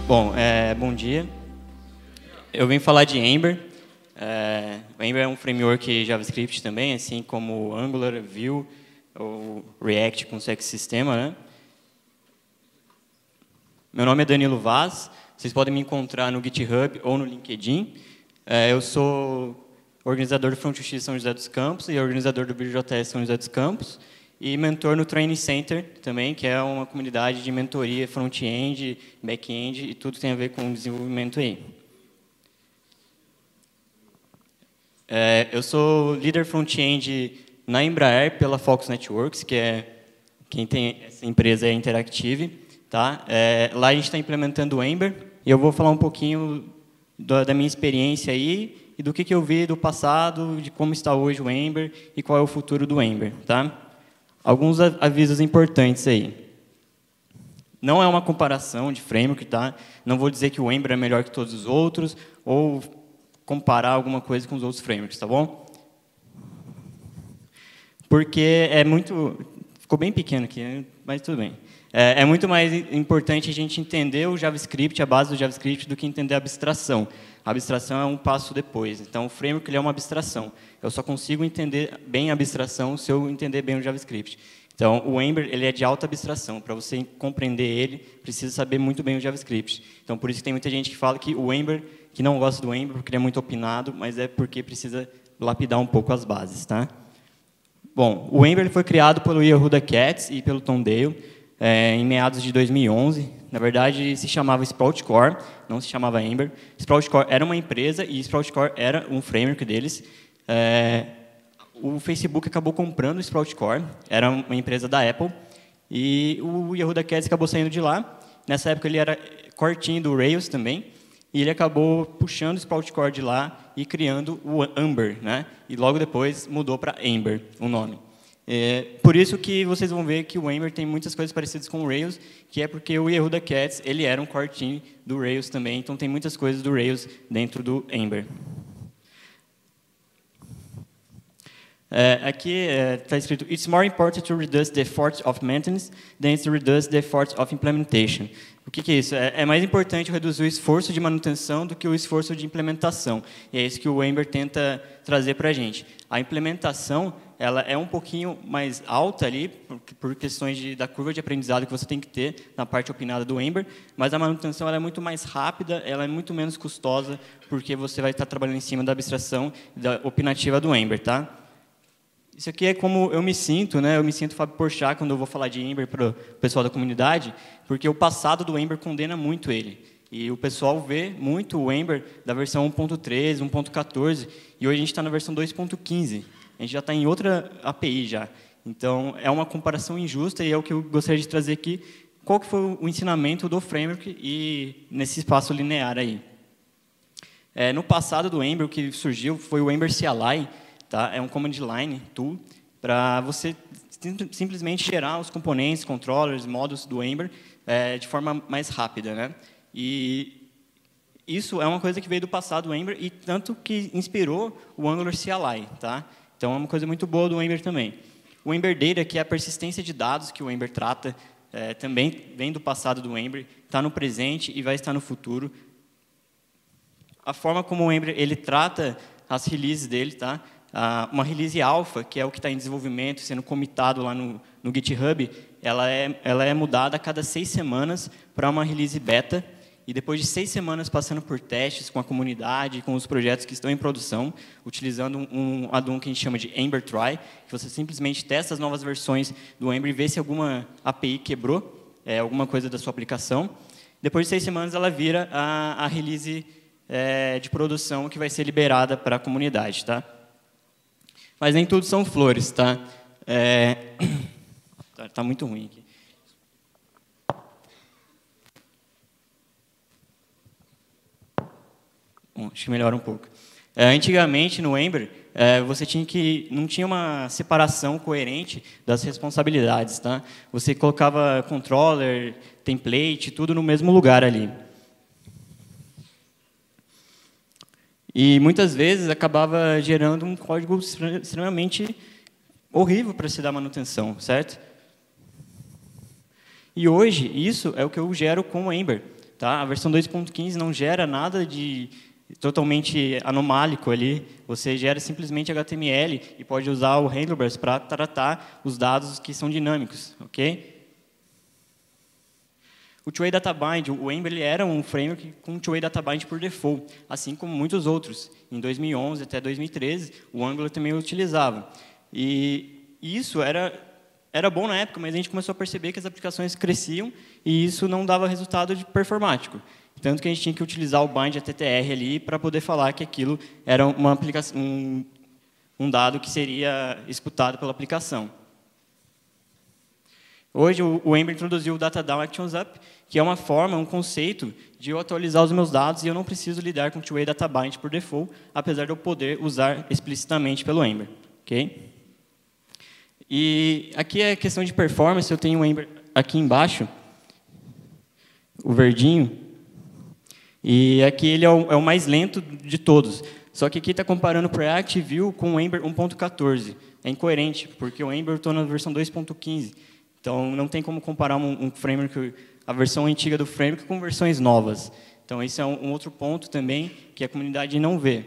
Bom, bom dia. Eu venho falar de Ember. O Ember é um framework JavaScript também, assim como Angular, Vue, ou React com seu ecossistema, né? Meu nome é Danilo Vaz. Vocês podem me encontrar no GitHub ou no LinkedIn. Eu sou organizador do FrontX São José dos Campos e organizador do BJS São José dos Campos e mentor no Training Center também, que é uma comunidade de mentoria front-end, back-end e tudo tem a ver com desenvolvimento aí. Eu sou líder front-end na Embraer pela Fox Networks, que é quem tem essa empresa é a Interactive, tá? Lá a gente está implementando o Ember e eu vou falar um pouquinho da minha experiência aí e do que eu vi do passado, de como está hoje o Ember e qual é o futuro do Ember, tá? Alguns avisos importantes aí. Não é uma comparação de framework, tá? Não vou dizer que o Ember é melhor que todos os outros ou comparar alguma coisa com os outros frameworks, tá bom? Porque ficou bem pequeno aqui, mas tudo bem. É muito mais importante a gente entender o JavaScript, a base do JavaScript, do que entender a abstração. A abstração é um passo depois. Então, o framework ele é uma abstração. Eu só consigo entender bem a abstração se eu entender bem o JavaScript. Então, o Ember ele é de alta abstração. Para você compreender ele, precisa saber muito bem o JavaScript. Então, por isso que tem muita gente que fala que o Ember, que não gosta do Ember porque ele é muito opinado, mas é porque precisa lapidar um pouco as bases, tá? Bom, o Ember foi criado pelo Yehuda Katz e pelo Tom Dale em meados de 2011. Na verdade, se chamava Sprout Core, não se chamava Ember. Sprout Core era uma empresa e Sprout Core era um framework deles. O Facebook acabou comprando o Sprout Core, era uma empresa da Apple, e o Yehuda Katz acabou saindo de lá. Nessa época, ele era core team do Rails também, e ele acabou puxando o Sprout Core de lá e criando o Ember, né? E logo depois mudou para Ember, o nome. Por isso que vocês vão ver que o Ember tem muitas coisas parecidas com o Rails, que é porque o Yehuda Katz ele era um core team do Rails também, então tem muitas coisas do Rails dentro do Ember. Aqui está escrito: It's more important to reduce the effort of maintenance than to reduce the effort of implementation. O que é isso? É mais importante reduzir o esforço de manutenção do que o esforço de implementação. E é isso que o Ember tenta trazer para a gente. A implementação ela é um pouquinho mais alta ali, por questões da curva de aprendizado que você tem que ter na parte opinada do Ember, mas a manutenção ela é muito mais rápida, ela é muito menos custosa, porque você vai estar trabalhando em cima da abstração da opinativa do Ember, tá? Isso aqui é como eu me sinto, né? Eu me sinto Fábio Porchat quando eu vou falar de Ember para o pessoal da comunidade, porque o passado do Ember condena muito ele. E o pessoal vê muito o Ember da versão 1.13, 1.14, e hoje a gente está na versão 2.15. A gente já está em outra API já. Então, é uma comparação injusta e é o que eu gostaria de trazer aqui. Qual que foi o ensinamento do framework e nesse espaço linear aí? No passado do Ember, o que surgiu foi o Ember CLI. Tá? É um command line tool para você simplesmente gerar os componentes, controllers, modos do Ember de forma mais rápida, né? E isso é uma coisa que veio do passado do Ember e tanto que inspirou o Angular CLI, tá? Então é uma coisa muito boa do Ember também. O Ember Data, que é a persistência de dados que o Ember trata, também vem do passado do Ember, está no presente e vai estar no futuro. A forma como o Ember ele trata as releases dele, tá? Uma release alpha, que é o que está em desenvolvimento, sendo comitado lá no GitHub, ela é mudada a cada 6 semanas para uma release beta, e depois de 6 semanas passando por testes com a comunidade, com os projetos que estão em produção, utilizando um addon que a gente chama de Ember Try, que você simplesmente testa as novas versões do Ember e vê se alguma API quebrou, alguma coisa da sua aplicação. Depois de 6 semanas, ela vira a release de produção que vai ser liberada para a comunidade, tá? Mas nem tudo são flores, tá? Tá muito ruim aqui. Bom, acho que melhora um pouco. Antigamente, no Ember, você não tinha uma separação coerente das responsabilidades, tá? Você colocava controller, template, tudo no mesmo lugar ali. E muitas vezes acabava gerando um código extremamente horrível para se dar manutenção, certo? E hoje, isso é o que eu gero com o Ember. Tá? A versão 2.15 não gera nada de totalmente anomálico ali, você gera simplesmente HTML e pode usar o Handlebars para tratar os dados que são dinâmicos, ok? O Two-Way Data Bind, o Ember ele era um framework com Two-Way Data Bind por default, assim como muitos outros. Em 2011 até 2013, o Angular também o utilizava. E isso era bom na época, mas a gente começou a perceber que as aplicações cresciam e isso não dava resultado de performático. Tanto que a gente tinha que utilizar o bind ATTR ali para poder falar que aquilo era uma aplicação, um dado que seria executado pela aplicação. Hoje, o Ember introduziu o Data Down Actions Up, que é uma forma, um conceito de eu atualizar os meus dados e eu não preciso lidar com Two-Way Data Bind por default, apesar de eu poder usar explicitamente pelo Ember. Okay? E aqui é questão de performance, eu tenho o Ember aqui embaixo, o verdinho, e aqui ele é o mais lento de todos. Só que aqui está comparando o Preact View com o Ember 1.14. É incoerente, porque o Ember estou na versão 2.15. Então, não tem como comparar um framework, a versão antiga do framework com versões novas. Então, esse é um outro ponto também que a comunidade não vê.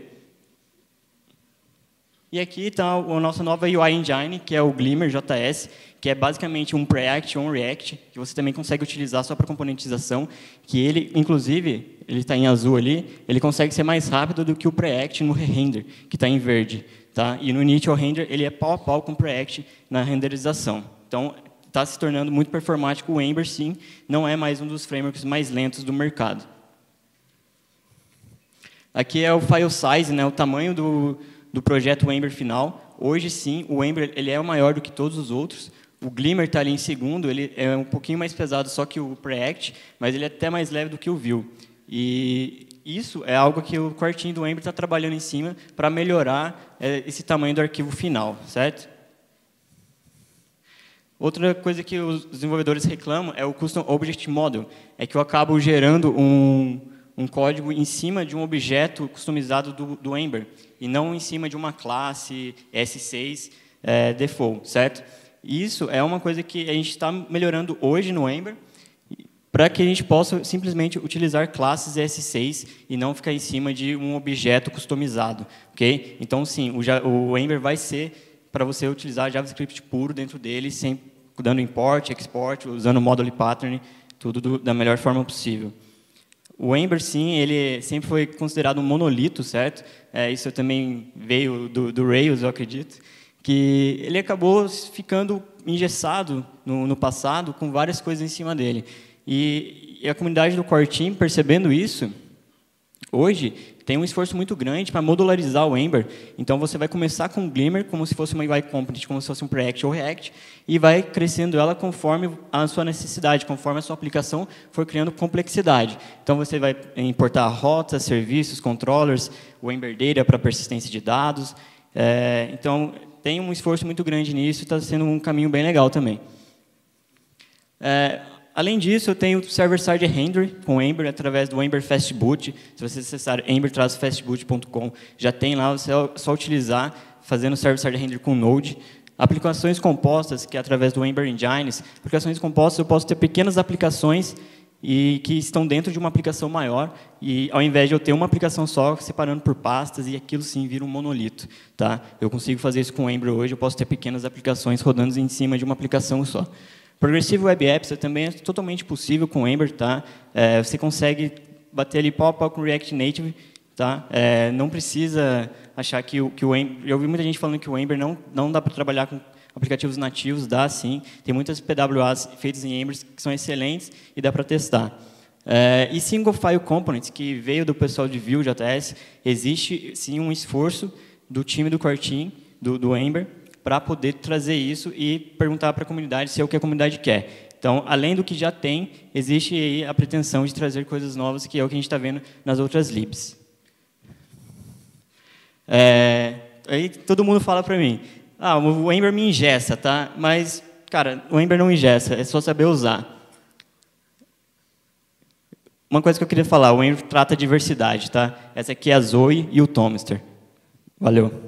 E aqui está a nossa nova UI Engine, que é o Glimmer JS, que é basicamente um Preact ou um React, que você também consegue utilizar só para componentização, que ele, inclusive, ele está em azul ali, ele consegue ser mais rápido do que o Preact no render, que está em verde. Tá? E no Initial Render, ele é pau a pau com o Preact na renderização. Então, está se tornando muito performático. O Ember, sim, não é mais um dos frameworks mais lentos do mercado. Aqui é o file size, né, o tamanho do projeto Ember final. Hoje, sim, o Ember ele é maior do que todos os outros. O Glimmer está ali em segundo, ele é um pouquinho mais pesado só que o Preact, mas ele é até mais leve do que o Vue. E isso é algo que o quartinho do Ember está trabalhando em cima para melhorar esse tamanho do arquivo final, certo? Outra coisa que os desenvolvedores reclamam é o Custom Object Model, é que eu acabo gerando um código em cima de um objeto customizado do Ember, e não em cima de uma classe S6 default, certo? Isso é uma coisa que a gente está melhorando hoje no Ember, para que a gente possa simplesmente utilizar classes S6 e não ficar em cima de um objeto customizado, ok? Então, sim, o Ember vai ser para você utilizar JavaScript puro dentro dele, sem dando import, export, usando o module pattern, tudo da melhor forma possível. O Ember, sim, ele sempre foi considerado um monolito, certo? Isso também veio do Rails, eu acredito, que ele acabou ficando engessado no passado com várias coisas em cima dele. E a comunidade do Core Team, percebendo isso, hoje tem um esforço muito grande para modularizar o Ember. Então, você vai começar com o Glimmer, como se fosse uma UI Component, como se fosse um Preact ou React, e vai crescendo ela conforme a sua necessidade, conforme a sua aplicação for criando complexidade. Então, você vai importar rotas, serviços, controllers, o Ember Data para persistência de dados. Então, tem um esforço muito grande nisso, está sendo um caminho bem legal também. Além disso, eu tenho o Server-Side Render com Ember através do Ember Fastboot. Se você acessar ember-fastboot.com, já tem lá, você é só utilizar, fazendo Server-Side Render com Node. Aplicações compostas, que é através do Ember Engines. Aplicações compostas, eu posso ter pequenas aplicações e que estão dentro de uma aplicação maior, e ao invés de eu ter uma aplicação só, separando por pastas, e aquilo sim vira um monolito. Tá? Eu consigo fazer isso com o Ember hoje, eu posso ter pequenas aplicações rodando em cima de uma aplicação só. Progressive Web Apps também é totalmente possível com Ember, tá? Você consegue bater ali pau a pau com o React Native, tá? Não precisa achar que o Ember... Eu ouvi muita gente falando que o Ember não dá para trabalhar com aplicativos nativos, dá sim. Tem muitas PWAs feitas em Ember que são excelentes e dá para testar. E Single File Components, que veio do pessoal de Vue.js, existe sim um esforço do time do Core Team, do Ember, para poder trazer isso e perguntar para a comunidade se é o que a comunidade quer. Então, além do que já tem, existe aí a pretensão de trazer coisas novas, que é o que a gente está vendo nas outras libs. Aí todo mundo fala para mim, o Ember me ingessa, tá? Mas, cara, o Ember não ingessa, é só saber usar. Uma coisa que eu queria falar, o Ember trata diversidade, tá? Essa aqui é a Zoe e o Tomister. Valeu.